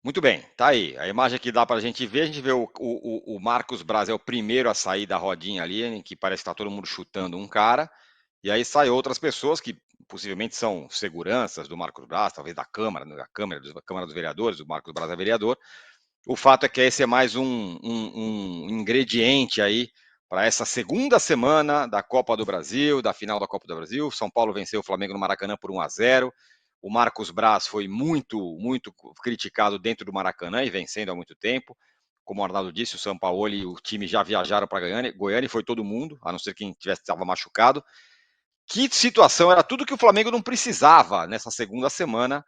Muito bem, tá aí. A imagem que dá para a gente vê o Marcos Braz é o primeiro a sair da rodinha ali, em que parece que está todo mundo chutando um cara, e aí saem outras pessoas que possivelmente são seguranças do Marcos Braz, talvez da Câmara, da Câmara dos Vereadores, o Marcos Braz é vereador. O fato é que esse é mais um ingrediente aí para essa segunda semana da Copa do Brasil, da final da Copa do Brasil. São Paulo venceu o Flamengo no Maracanã por 1-0. O Marcos Braz foi muito criticado dentro do Maracanã e vencendo há muito tempo. Como o Arnaldo disse, o São Paulo e o time já viajaram para Goiânia e foi todo mundo, a não ser quem estava machucado. Que situação, era tudo que o Flamengo não precisava nessa segunda semana,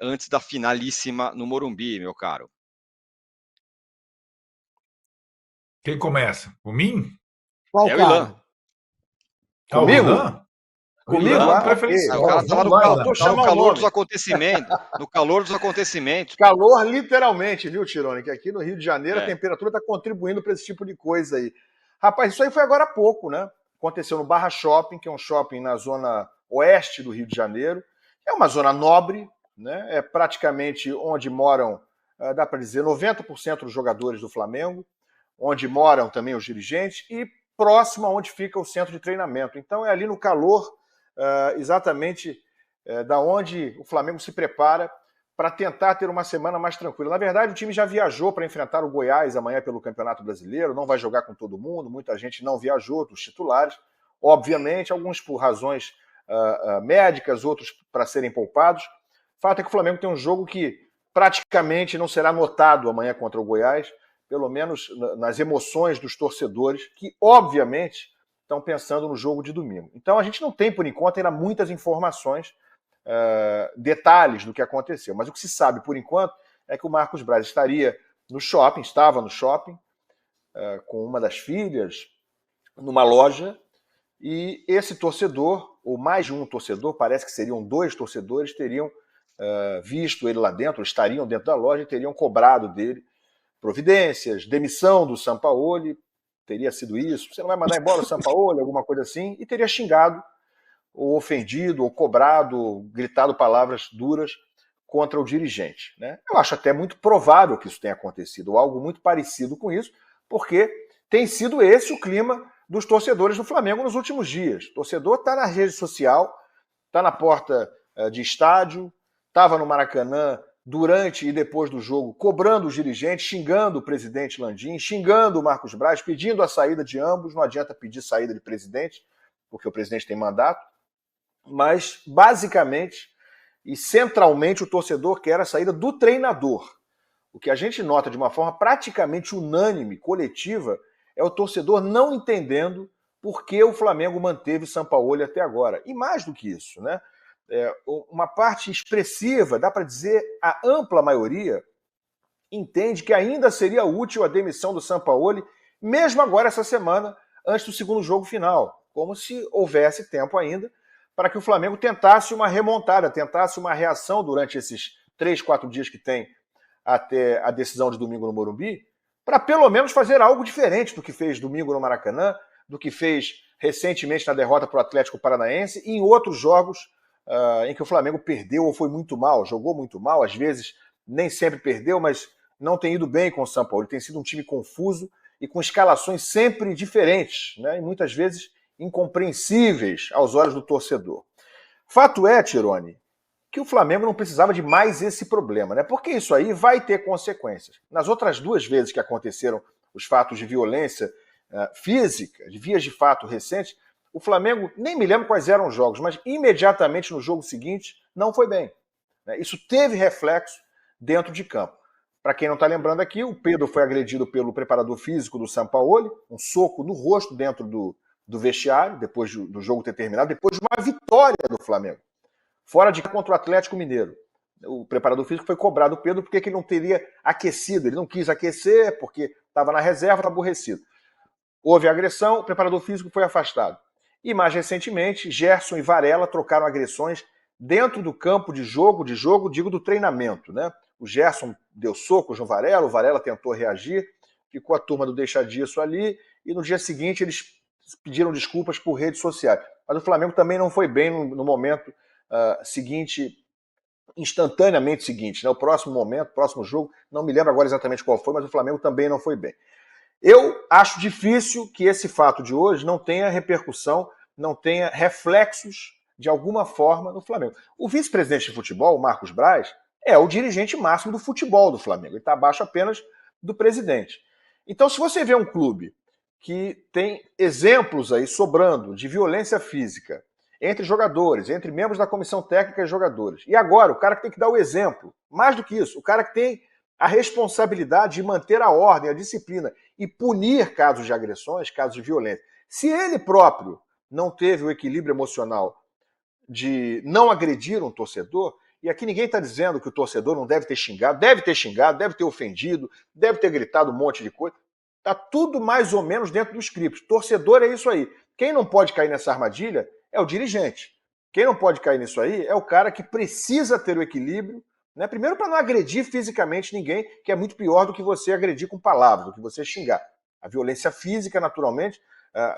antes da finalíssima no Morumbi, meu caro. Quem começa? O mim? Qual É o Ilan. cara? Ah, o Comigo? Ilan? O Comigo? Ilan Ah, ok. O preferencial. cara estava Vamos lá, Ilan. Faltou no chamar o calor dos nome. acontecimentos. No calor dos acontecimentos. Calor, literalmente, viu, Tirone? Que aqui no Rio de Janeiro a É. temperatura está contribuindo para esse tipo de coisa aí. Rapaz, isso aí foi agora há pouco, né? Aconteceu no Barra Shopping, que é um shopping na zona oeste do Rio de Janeiro. É uma zona nobre, né? É praticamente onde moram, dá para dizer, 90% dos jogadores do Flamengo, onde moram também os dirigentes e próximo a onde fica o centro de treinamento. Então é ali no calor, exatamente da onde o Flamengo se prepara para tentar ter uma semana mais tranquila. Na verdade, o time já viajou para enfrentar o Goiás amanhã pelo Campeonato Brasileiro, não vai jogar com todo mundo, muita gente não viajou, dos titulares, obviamente, alguns por razões médicas, outros para serem poupados. O fato é que o Flamengo tem um jogo que praticamente não será notado amanhã contra o Goiás, pelo menos nas emoções dos torcedores, que obviamente estão pensando no jogo de domingo. Então a gente não tem, por enquanto, ainda muitas informações, detalhes do que aconteceu. Mas o que se sabe, por enquanto, é que o Marcos Braz estava no shopping, com uma das filhas, numa loja, e esse torcedor, ou mais de um torcedor, parece que seriam 2 torcedores, teriam visto ele lá dentro, estariam dentro da loja e teriam cobrado dele providências, demissão do Sampaoli, teria sido isso, você não vai mandar embora o Sampaoli, alguma coisa assim, e teria xingado, ou ofendido, ou cobrado, gritado palavras duras contra o dirigente. Né? Eu acho até muito provável que isso tenha acontecido, ou algo muito parecido com isso, porque tem sido esse o clima dos torcedores do Flamengo nos últimos dias. O torcedor está na rede social, está na porta de estádio, estava no Maracanã durante e depois do jogo, cobrando os dirigentes, xingando o presidente Landim, xingando o Marcos Braz, pedindo a saída de ambos. Não adianta pedir saída de presidente, porque o presidente tem mandato. Mas, basicamente e centralmente, o torcedor quer a saída do treinador. O que a gente nota de uma forma praticamente unânime, coletiva, é o torcedor não entendendo por que o Flamengo manteve o Sampaoli até agora. E mais do que isso, né? Uma parte expressiva, dá para dizer a ampla maioria, entende que ainda seria útil a demissão do Sampaoli, mesmo agora essa semana, antes do segundo jogo final, como se houvesse tempo ainda para que o Flamengo tentasse uma remontada, tentasse uma reação durante esses 3, 4 dias que tem até a decisão de domingo no Morumbi, para pelo menos fazer algo diferente do que fez domingo no Maracanã, do que fez recentemente na derrota para o Atlético Paranaense e em outros jogos em que o Flamengo perdeu ou foi muito mal, jogou muito mal, às vezes nem sempre perdeu, mas não tem ido bem com o São Paulo. Ele tem sido um time confuso e com escalações sempre diferentes, né? E muitas vezes incompreensíveis aos olhos do torcedor. Fato é, Tirone, que o Flamengo não precisava de mais esse problema, né? Porque isso aí vai ter consequências. Nas outras 2 vezes que aconteceram os fatos de violência física, de vias de fato recentes, o Flamengo, nem me lembro quais eram os jogos, mas imediatamente no jogo seguinte não foi bem. Né? Isso teve reflexo dentro de campo. Para quem não está lembrando aqui, o Pedro foi agredido pelo preparador físico do Sampaoli, um soco no rosto dentro do vestiário, depois do jogo ter terminado, depois de uma vitória do Flamengo. Fora de contra o Atlético Mineiro. O preparador físico foi cobrado do Pedro porque ele não teria aquecido. Ele não quis aquecer porque estava na reserva, estava aborrecido. Houve agressão, o preparador físico foi afastado. E mais recentemente, Gerson e Varela trocaram agressões dentro do campo de jogo, digo do treinamento. Né? O Gerson deu socos no Varela, o Varela tentou reagir, ficou a turma do deixa disso ali, e no dia seguinte eles pediram desculpas por redes sociais. Mas o Flamengo também não foi bem no momento seguinte instantaneamente o seguinte, né? O próximo momento, o próximo jogo, não me lembro agora exatamente qual foi, mas o Flamengo também não foi bem. Eu acho difícil que esse fato de hoje não tenha repercussão, não tenha reflexos de alguma forma no Flamengo. O vice-presidente de futebol, o Marcos Braz, é o dirigente máximo do futebol do Flamengo. Ele está abaixo apenas do presidente. Então, se você vê um clube que tem exemplos aí sobrando de violência física entre jogadores, entre membros da comissão técnica e jogadores, e agora o cara que tem que dar o exemplo, mais do que isso, o cara que tem a responsabilidade de manter a ordem, a disciplina e punir casos de agressões, casos de violência. Se ele próprio não teve o equilíbrio emocional de não agredir um torcedor, e aqui ninguém está dizendo que o torcedor não deve ter xingado, deve ter ofendido, deve ter gritado um monte de coisa. Está tudo mais ou menos dentro do script. Torcedor é isso aí. Quem não pode cair nessa armadilha é o dirigente. Quem não pode cair nisso aí é o cara que precisa ter o equilíbrio, né? Primeiro, para não agredir fisicamente ninguém, que é muito pior do que você agredir com palavras, do que você xingar. A violência física, naturalmente,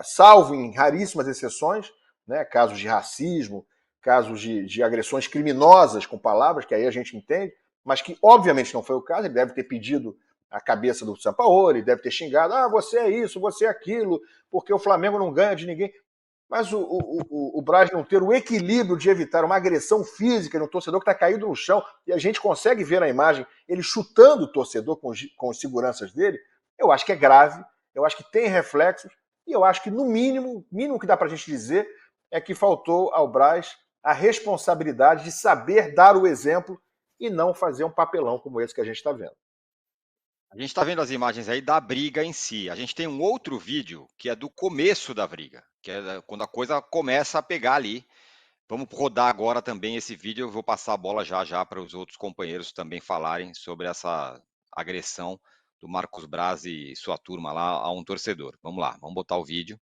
salvo em raríssimas exceções, né? Casos de racismo, casos de agressões criminosas com palavras, que aí a gente entende, mas que obviamente não foi o caso. Ele deve ter pedido a cabeça do Sampaoli, deve ter xingado, você é isso, você é aquilo, porque o Flamengo não ganha de ninguém. Mas o Braz não ter o equilíbrio de evitar uma agressão física no torcedor que está caído no chão, e a gente consegue ver na imagem ele chutando o torcedor com os seguranças dele, eu acho que é grave, eu acho que tem reflexos, e eu acho que, no mínimo, o mínimo que dá para a gente dizer é que faltou ao Braz a responsabilidade de saber dar o exemplo e não fazer um papelão como esse que a gente está vendo. A gente está vendo as imagens aí da briga em si. A gente tem um outro vídeo que é do começo da briga, que é quando a coisa começa a pegar ali. Vamos rodar agora também esse vídeo. Eu vou passar a bola já para os outros companheiros também falarem sobre essa agressão do Marcos Braz e sua turma lá a um torcedor. Vamos lá, vamos botar o vídeo.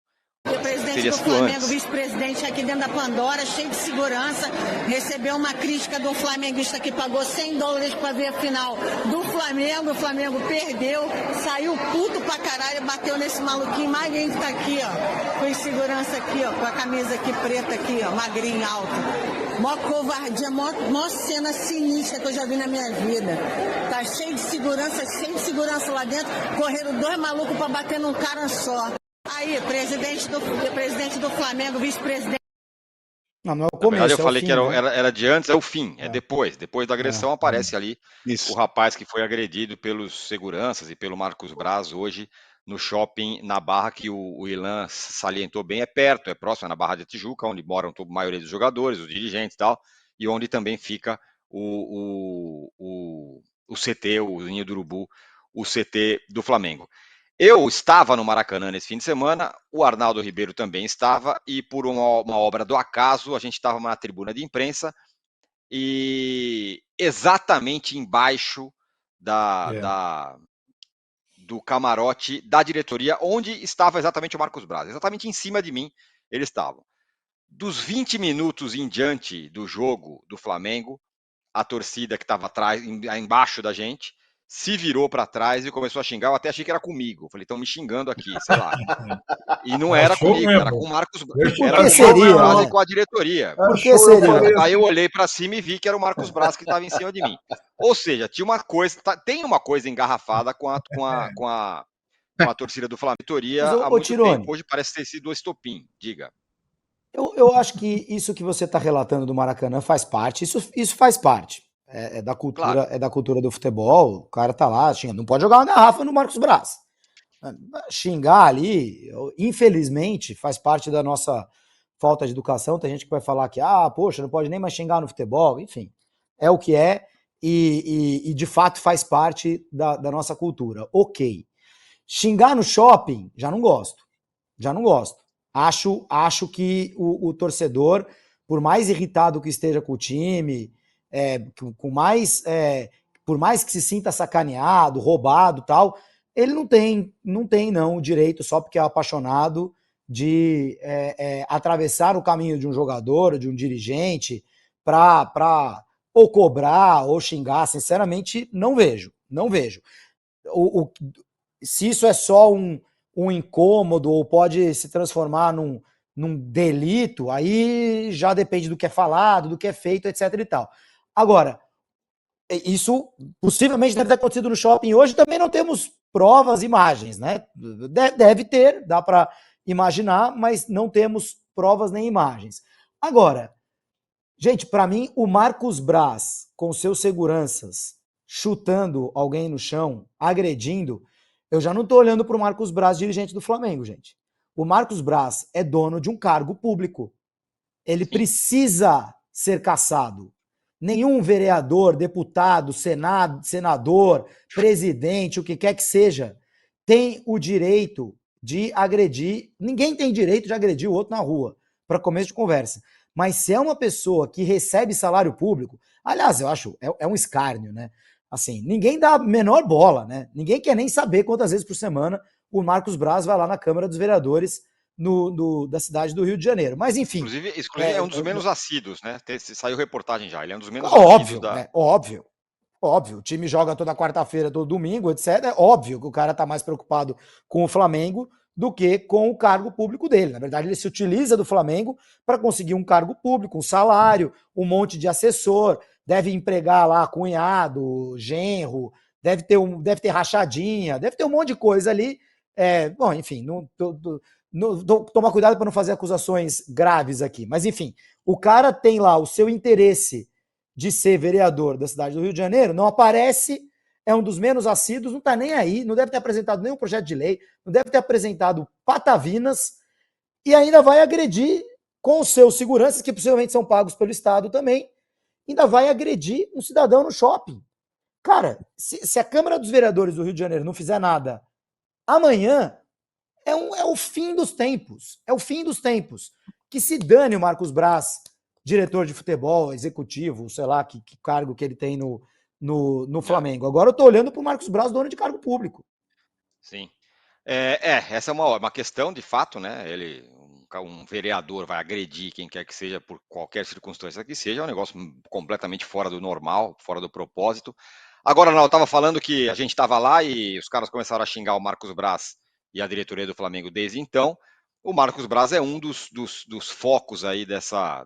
O presidente do Flamengo, vice-presidente aqui dentro da Pandora, cheio de segurança, recebeu uma crítica do flamenguista que pagou $100 para ver a final do Flamengo. O Flamengo perdeu, saiu puto pra caralho, bateu nesse maluquinho magrinho que tá aqui, ó, com segurança aqui, ó, com a camisa aqui preta aqui, ó, magrinho, alto. Mó covardia, mó cena sinistra que eu já vi na minha vida. Tá cheio de segurança lá dentro, correram 2 malucos pra bater num cara só. Aí, presidente do Flamengo, vice-presidente. Não é o Na começo. verdade, eu falei fim, que né? era de antes, é o fim, é depois. Depois da agressão aparece ali Isso. o rapaz que foi agredido pelos seguranças e pelo Marcos Braz hoje no shopping na Barra, que o Ilan salientou bem, é perto, é próximo, é na Barra de Tijuca, onde moram a maioria dos jogadores, os dirigentes e tal, e onde também fica o CT, o Ninho do Urubu, o CT do Flamengo. Eu estava no Maracanã nesse fim de semana, o Arnaldo Ribeiro também estava, e por uma obra do acaso, a gente estava na tribuna de imprensa, e exatamente embaixo do camarote da diretoria, onde estava exatamente o Marcos Braz, exatamente em cima de mim eles estavam. Dos 20 minutos em diante do jogo do Flamengo, a torcida que estava atrás, embaixo da gente, se virou para trás e começou a xingar. Eu até achei que era comigo. Falei, estão me xingando aqui, sei lá. E não era comigo, era com o Marcos Braz. Era com o Braz e com a diretoria. Por que seria? Aí eu olhei para cima e vi que era o Marcos Braz que estava em cima de mim. Ou seja, tinha uma coisa, tem uma coisa engarrafada com a torcida do Flamengo. Há muito tempo. Hoje parece ter sido o estopim. Diga. Eu acho que isso que você está relatando do Maracanã faz parte. Isso faz parte. É da cultura, claro. É da cultura do futebol. O cara tá lá, não pode jogar uma garrafa no Marcos Braz. Xingar ali, infelizmente, faz parte da nossa falta de educação. Tem gente que vai falar que, poxa, não pode nem mais xingar no futebol. Enfim, é o que é e de fato faz parte da nossa cultura. Ok. Xingar no shopping, já não gosto. Acho que o torcedor, por mais irritado que esteja com o time, por mais que se sinta sacaneado, roubado e tal, ele não tem o direito, só porque é apaixonado, de atravessar o caminho de um jogador, de um dirigente, para ou cobrar ou xingar. Sinceramente, não vejo. Se isso é só um incômodo ou pode se transformar num delito, aí já depende do que é falado, do que é feito, etc e tal. Agora, Isso possivelmente deve ter acontecido no shopping hoje. Também não temos provas, imagens, né? Deve ter, dá para imaginar, mas não temos provas nem imagens. Agora, gente, para mim, o Marcos Braz, com seus seguranças, chutando alguém no chão, agredindo, eu já não estou olhando para o Marcos Braz, dirigente do Flamengo, gente. O Marcos Braz é dono de um cargo público. Ele precisa ser caçado. Nenhum vereador, deputado, senador, presidente, o que quer que seja, tem o direito de agredir. Ninguém tem direito de agredir o outro na rua, para começo de conversa. Mas se é uma pessoa que recebe salário público, aliás, eu acho, é um escárnio, né? Assim, ninguém dá a menor bola, né? Ninguém quer nem saber quantas vezes por semana o Marcos Braz vai lá na Câmara dos Vereadores da cidade do Rio de Janeiro. Mas, enfim... Inclusive é um dos menos assíduos, né? Saiu reportagem já, ele é um dos menos óbvio, assíduos. Né? Óbvio. O time joga toda quarta-feira, todo domingo, etc. É óbvio que o cara tá mais preocupado com o Flamengo do que com o cargo público dele. Na verdade, ele se utiliza do Flamengo para conseguir um cargo público, um salário, um monte de assessor, deve empregar lá cunhado, genro, deve ter rachadinha, deve ter um monte de coisa ali. Bom, enfim, tomar cuidado para não fazer acusações graves aqui. Mas, enfim, o cara tem lá o seu interesse de ser vereador da cidade do Rio de Janeiro, não aparece, é um dos menos assíduos, não está nem aí, não deve ter apresentado nenhum projeto de lei, não deve ter apresentado patavinas, e ainda vai agredir com os seus seguranças, que possivelmente são pagos pelo Estado também, ainda vai agredir um cidadão no shopping. Cara, se a Câmara dos Vereadores do Rio de Janeiro não fizer nada amanhã, é o fim dos tempos. É o fim dos tempos. Que se dane o Marcos Braz, diretor de futebol, executivo, sei lá, que cargo que ele tem no Flamengo. Agora eu tô olhando pro Marcos Braz, dono de cargo público. Sim. Essa é uma questão, de fato, né? Um vereador vai agredir quem quer que seja, por qualquer circunstância que seja, é um negócio completamente fora do normal, fora do propósito. Agora, não, eu estava falando que a gente estava lá e os caras começaram a xingar o Marcos Braz e a diretoria do Flamengo desde então. O Marcos Braz é um dos focos aí dessa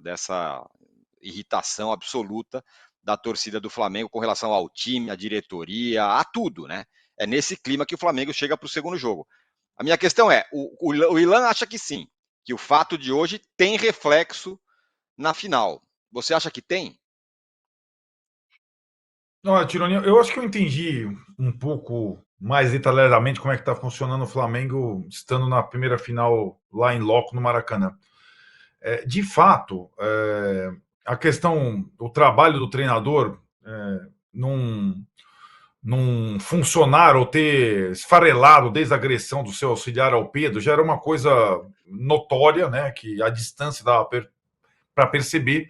irritação absoluta da torcida do Flamengo com relação ao time, à diretoria, a tudo, né? É nesse clima que o Flamengo chega para o segundo jogo. A minha questão é, o Ilan acha que sim, que o fato de hoje tem reflexo na final. Você acha que tem? Não, Tironi, eu acho que eu entendi um pouco mais detalhadamente como é que está funcionando o Flamengo estando na primeira final lá em loco no Maracanã. De fato, a questão, o trabalho do treinador não funcionar ou ter esfarelado desde a agressão do seu auxiliar ao Pedro já era uma coisa notória, né, que a distância dava para perceber.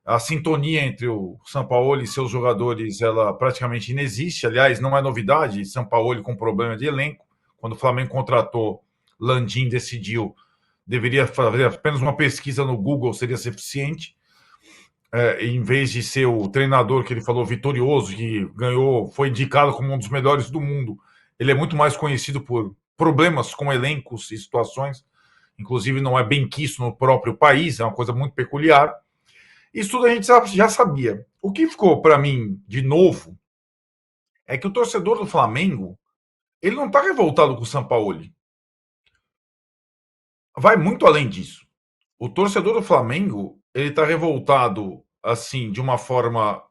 A sintonia entre o Sampaoli e seus jogadores, ela praticamente inexiste. Aliás, não é novidade, Sampaoli com problema de elenco. Quando o Flamengo contratou, Landim decidiu, deveria fazer apenas uma pesquisa no Google, seria suficiente. Em vez de ser o treinador que ele falou vitorioso, que ganhou, foi indicado como um dos melhores do mundo, ele é muito mais conhecido por problemas com elencos e situações. Inclusive, não é bem quisto no próprio país, é uma coisa muito peculiar. Isso tudo a gente já sabia. O que ficou para mim de novo é que o torcedor do Flamengo, ele não está revoltado com o Sampaoli. Vai muito além disso. O torcedor do Flamengo, ele está revoltado assim de uma forma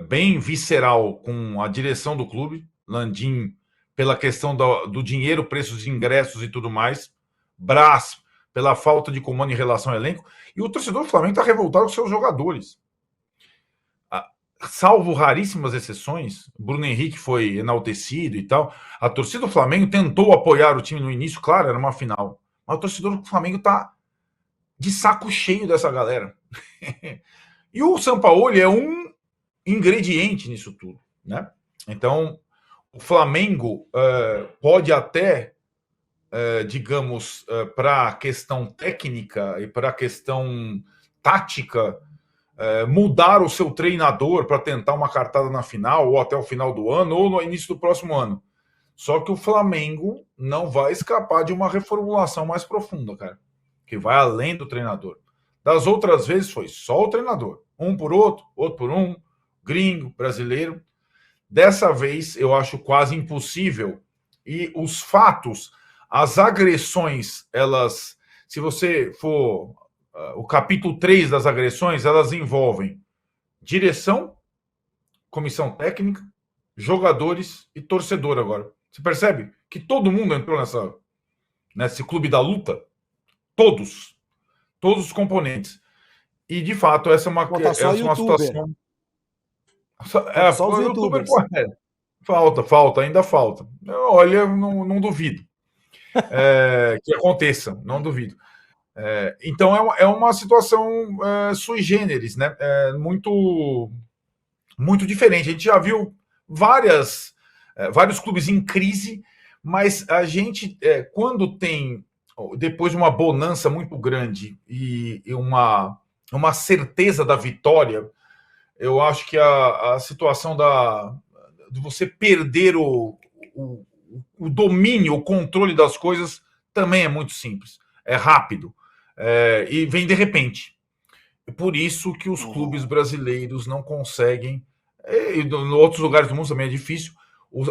bem visceral com a direção do clube, Landim pela questão do dinheiro, preços de ingressos e tudo mais, Braz pela falta de comando em relação ao elenco, e o torcedor do Flamengo está revoltado com seus jogadores. Salvo raríssimas exceções, Bruno Henrique foi enaltecido e tal, a torcida do Flamengo tentou apoiar o time no início, claro, era uma final, mas o torcedor do Flamengo está de saco cheio dessa galera. E o Sampaoli é um ingrediente nisso tudo, né? Então, o Flamengo pode até digamos, para a questão técnica e para a questão tática, mudar o seu treinador para tentar uma cartada na final, ou até o final do ano, ou no início do próximo ano. Só que o Flamengo não vai escapar de uma reformulação mais profunda, cara, que vai além do treinador. Das outras vezes foi só o treinador. Um por outro, outro por um, gringo, brasileiro. Dessa vez, eu acho quase impossível. E os fatos, as agressões, elas, se você for o capítulo 3 das agressões, elas envolvem direção, comissão técnica, jogadores e torcedor agora. Você percebe que todo mundo entrou nesse clube da luta? Todos os componentes. E, de fato, essa é uma situação... Só os YouTubers. Ainda falta. Olha, não duvido que aconteça, não duvido. Então é uma situação sui generis, né? Muito, muito diferente. A gente já viu vários clubes em crise, mas a gente, quando tem, depois de uma bonança muito grande e uma certeza da vitória, eu acho que a situação de você perder o domínio, o controle das coisas também é muito simples. É rápido. E vem de repente. Por isso que os clubes brasileiros não conseguem, e em outros lugares do mundo também é difícil,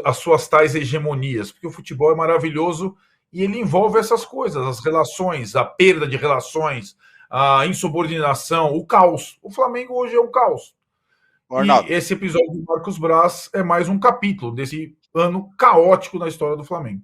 as suas tais hegemonias, porque o futebol é maravilhoso e ele envolve essas coisas, as relações, a perda de relações, a insubordinação, o caos. O Flamengo hoje é um caos. Arnaldo. E esse episódio do Marcos Braz é mais um capítulo desse ano caótico na história do Flamengo.